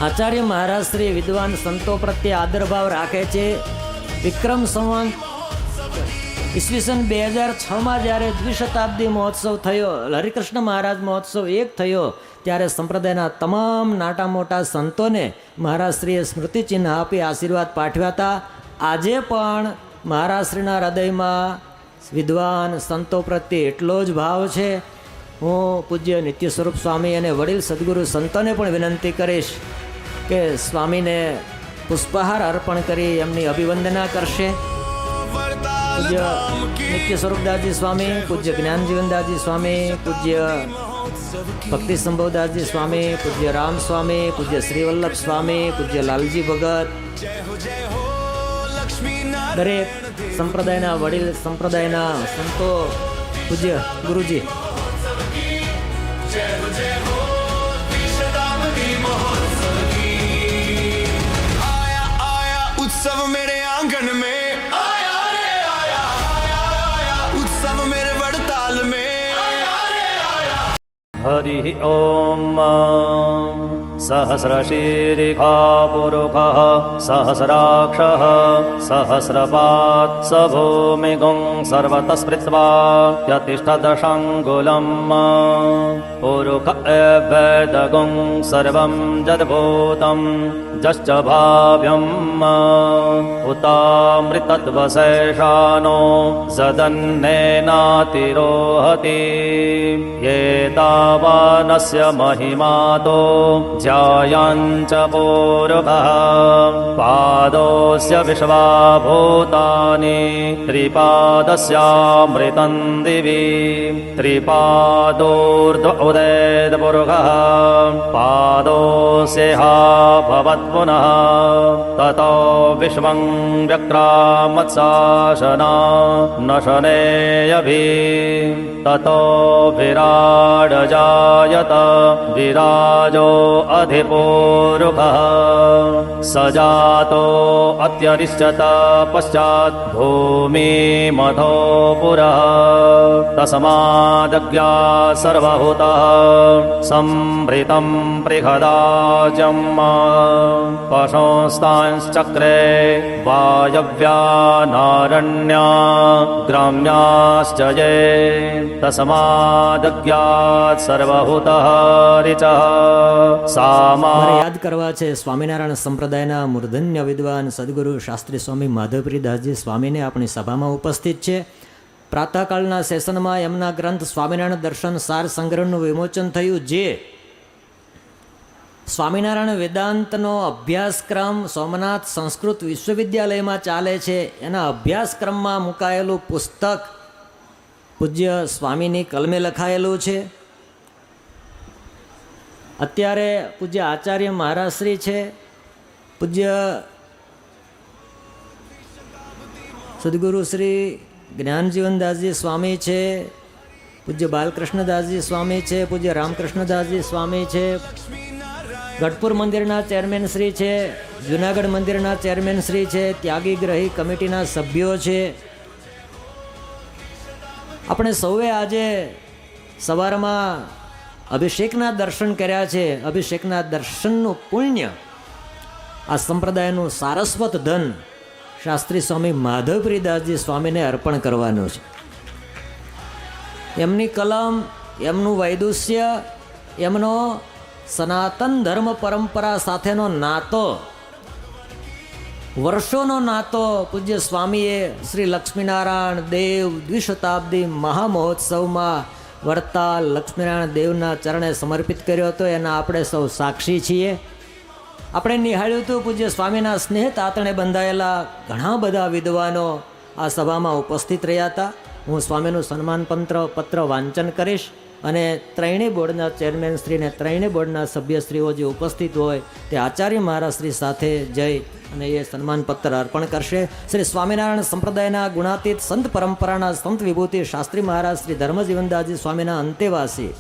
આચાર્ય મહારાજ શ્રી વિદ્વાન સંતો પ્રત્યે આદરભાવ રાખે છે. વિક્રમ સંવત ઈસવીસન 2006માં જ્યારે દ્વિશતાબ્દી મહોત્સવ થયો, હરિકૃષ્ણ મહારાજ મહોત્સવ એક થયો, ત્યારે સંપ્રદાયના તમામ નાટા મોટા સંતોને મહારાજશ્રીએ સ્મૃતિચિહ્ન આપી આશીર્વાદ પાઠવ્યા હતા. આજે પણ મહારાજશ્રીના હૃદયમાં વિદ્વાન સંતો પ્રત્યે એટલો જ ભાવ છે. હું પૂજ્ય નિત્ય સ્વરૂપ સ્વામી અને વડીલ સદગુરુ સંતોને પણ વિનંતી કરીશ કે સ્વામીને પુષ્પહાર અર્પણ કરી એમની અભિવંદના કરશે. પૂજ્ય નિત્ય સ્વરૂપદાસજી સ્વામી, પૂજ્ય જ્ઞાનજીવનદાસજી સ્વામી, પૂજ્ય ભક્તિ સંભવદાસજી સ્વામી, પૂજ્ય રામ સ્વામી, પૂજ્ય શ્રીવલ્લભ સ્વામી, પૂજ્ય લાલજી ભગત, દરેક સંપ્રદાયના વડીલ સંપ્રદાયના સંતો, પૂજ્ય ગુરુજી, उत्सव मेरे आंगन में आया रे आया, उत्सव मेरे वड़ताल में आया रे आया. हरि ओम सहस्रशीर्षा पुरुषः सहस्राक्षः सहस्रपात् स भूमिगुं सर्वतः स्मृत्वा यतिष्ठदशाङ्गुलम् पुरुष एवेदगुं सर्वं यद्भूतं जश्च भाव्यम् उतामृतत्वशेषानो जदन्नेनातिरोहति एतावानस्य महिमातो ध्यायाञ्च पूर्वः पादोऽस्य विश्वाभूतानि त्रिपादस्यामृतं दिवि त्रिपादोर्ध्व उदेतपुरुषः पादोऽस्येहा भवत्पुनः ततो विश्वं व्यक्रामत्साशना न शनेयभि ततो विराडजायत विराजो अधिपूरुषः सजातो अत्यरिष्यत पश्चात् भूमिमथो पुरः तस्मादज्ञा सर्वभूतः संभृतं बृहदाजम् पशुंस्तांश्चक्रे वायव्यानारण्या ग्राम्याश्च ये तस्मादज्ञात् सर्वभूतः ऋचः सामा. યાદ કરવા છે સ્વામિનારાયણ સંપ્રદાયના મૂર્ધન્ય વિદ્વાન સદગુરુ શાસ્ત્રી સ્વામી માધવપ્રિયદાસજી સ્વામીને આપણી સભામાં ઉપસ્થિત છે. પ્રાતઃકાળના સેશનમાં એમના ગ્રંથ સ્વામિનારાયણ દર્શન સાર સંગ્રહનું વિમોચન થયું, જે સ્વામિનારાયણ વેદાંતનો અભ્યાસક્રમ સોમનાથ સંસ્કૃત વિશ્વવિદ્યાલયમાં ચાલે છે. એના અભ્યાસક્રમમાં મુકાયેલું પુસ્તક પૂજ્ય સ્વામીની કલમે લખાયેલું છે. અત્યારે પૂજ્ય આચાર્ય મહારાજશ્રી છે, પૂજ્ય સદગુરુ શ્રી જ્ઞાનજીવનદાસજી સ્વામી છે, પૂજ્ય બાલકૃષ્ણદાસજી સ્વામી છે, પૂજ્ય રામકૃષ્ણદાસજી સ્વામી છે, ગઢપુર મંદિરના ચેરમેન શ્રી છે, જુનાગઢ મંદિરના ચેરમેન શ્રી છે, ત્યાગી ગ્રહી કમિટીના સભ્યો છે. આપણે સૌએ આજે સવારમાં અભિષેકના દર્શન કર્યા છે. અભિષેકના દર્શનનું પુણ્ય આ સંપ્રદાયનું સારસ્વત ધન શાસ્ત્રી સ્વામી માધવપ્રિયદાસજી સ્વામીને અર્પણ કરવાનું છે. એમની કલમ, એમનું વૈદુષ્ય, એમનો સનાતન ધર્મ પરંપરા સાથેનો નાતો, વર્ષોનો નાતો પૂજ્ય સ્વામીએ શ્રી લક્ષ્મીનારાયણ દેવ દ્વિશતાબ્દી મહામહોત્સવમાં વડતાલ લક્ષ્મીનારાયણ દેવના ચરણે સમર્પિત કર્યો હતો. એના આપણે સૌ સાક્ષી છીએ. આપણે નિહાળ્યું હતું પૂજ્ય સ્વામીના સ્નેહ તાતણે બંધાયેલા ઘણા બધા વિદ્વાનો આ સભામાં ઉપસ્થિત રહ્યા હતા. હું સ્વામીનું સન્માન પત્ર વાંચન કરીશ અને ત્રણેય બોર્ડના ચેરમેન શ્રીને ત્રણેય બોર્ડના સભ્યશ્રીઓ જે ઉપસ્થિત હોય તે આચાર્ય મહારાજશ્રી સાથે જઈ અને એ સન્માનપત્ર અર્પણ કરશે. શ્રી સ્વામિનારાયણ સંપ્રદાયના ગુણાતીત સંત પરંપરાના સંત વિભૂતિ શાસ્ત્રી મહારાજ શ્રી ધર્મજીવનદાસજી સ્વામીના અંતેવાસી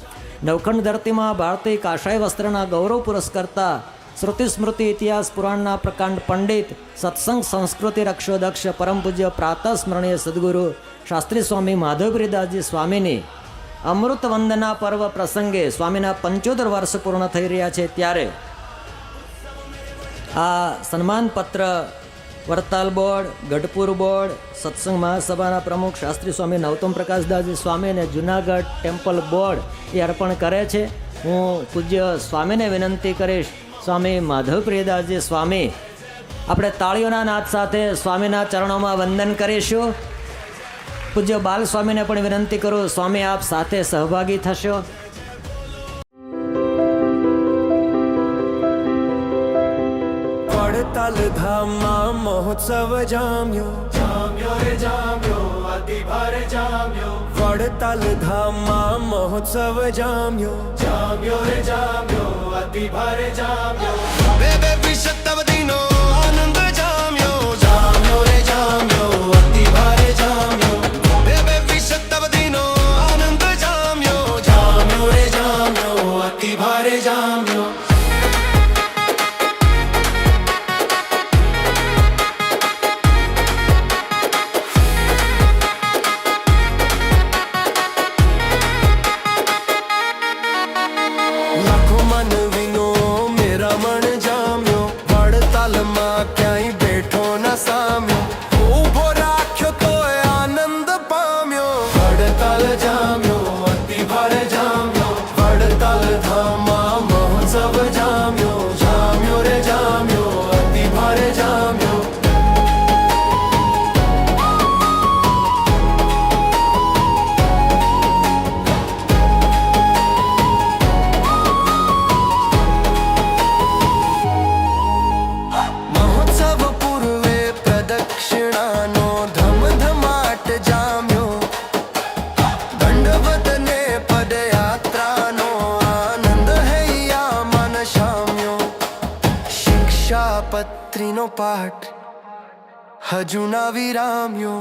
નવખંડ ધરતીમાં ભારતીય કાષાય વસ્ત્રના ગૌરવ પુરસ્કર્તા શ્રુતિ સ્મૃતિ ઇતિહાસ પુરાણના પ્રકાંડ પંડિત સત્સંગ સંસ્કૃતિ રક્ષોદક્ષ પરમ પૂજ્ય પ્રાતઃ સ્મરણીય સદગુરુ શાસ્ત્રી સ્વામી માધવપ્રિયદાસજી સ્વામીની અમૃત વંદના પર્વ પ્રસંગે સ્વામીના 75 વર્ષ પૂર્ણ થઈ રહ્યા છે, ત્યારે આ સન્માનપત્ર વડતાલ બોર્ડ, ગઢપુર બોર્ડ, સત્સંગ મહાસભાના પ્રમુખ શાસ્ત્રી સ્વામી નવતમ પ્રકાશદાસજી સ્વામી અને જુનાગઢ ટેમ્પલ બોર્ડ એ અર્પણ કરે છે. હું પૂજ્ય સ્વામીને વિનંતી કરીશ, સ્વામી માધવપ્રિયદાસજી સ્વામી, આપણે તાળીઓના નાદ સાથે સ્વામીના ચરણોમાં વંદન કરીશું. પૂજ્ય બાલ સ્વામીને પણ વિનંતી કરું, સ્વામી આપ સાથે સહભાગી થશો. વડતાલ ધામમાં મહોત્સવ જામ્યો, જામ્યો રે જામ્યો, અતિ ભારે જામ્યો. વડતાલ ધામમાં મહોત્સવ જામ્યો, જામ્યો રે જામ્યો, અતિ ભારે જામ્યો. બે શતાબ્દીનો આનંદ જામ્યો, જામ્યો રે જામ્યો, અતિ ભારે જામ્યો. બે શતાબ્દીનો આનંદ જામ્યો, જામ્યો રે જામ્યો, અતિ ભારે જામ્યો. પત્રીનો પાઠ હજુ ના વિરામ્યો.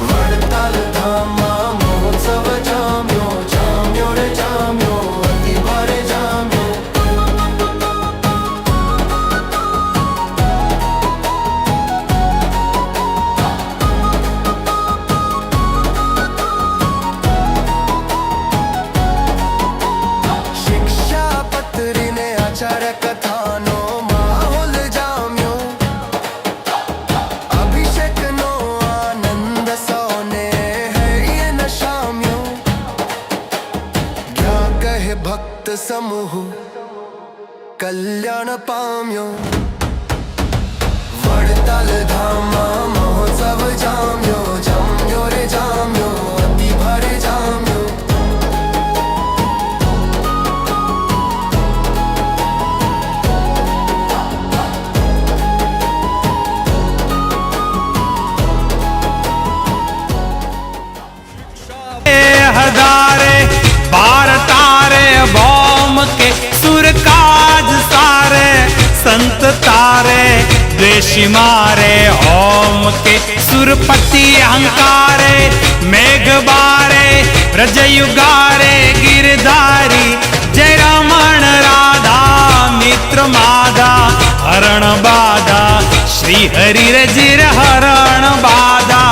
વડતાલ ધામમાં મહોત્સવ જામ્યો, જામ્યો રે જામ્યો, અતિ ભારે જામ્યો. શિક્ષા પત્રીને આચાર્ય કથાનો ભક્ત સમૂહ કલ્યાણ પામ્યો. વડતાલ ધામમાં મહોત્સવ જામ્યો, જામ્યો રે જામ્યો, અતિ ભારે જામ્યો. हजारे बार तारे बौम के सुर काज सारे संत तारे द्वेषी मारे ओम के सुरपति अहंकारे मेघ बारे रजयुगारे गिरधारी जय रमण राधा मित्र माधा हरण बाधा श्री हरि रजिर हरण बाधा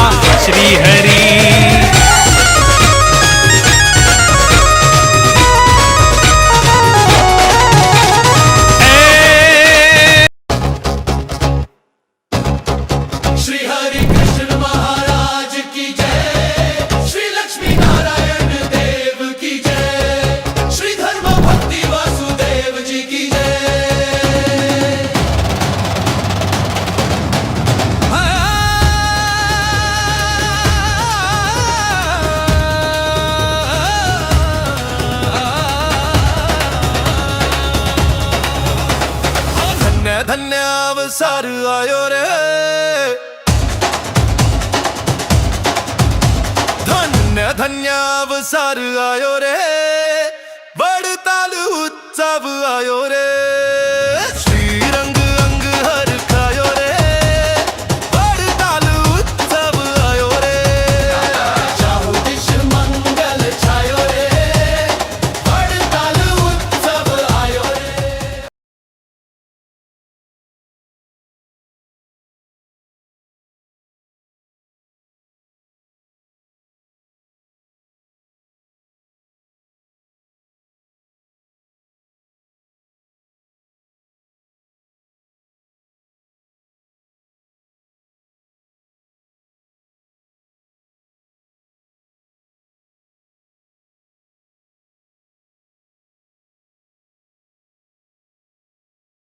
श्री हरि. ધન્ય અવસર આયો રે, ધન્ય ધન્ય અવસર આયો રે, વડતાલ ઉત્સવ આયો રે.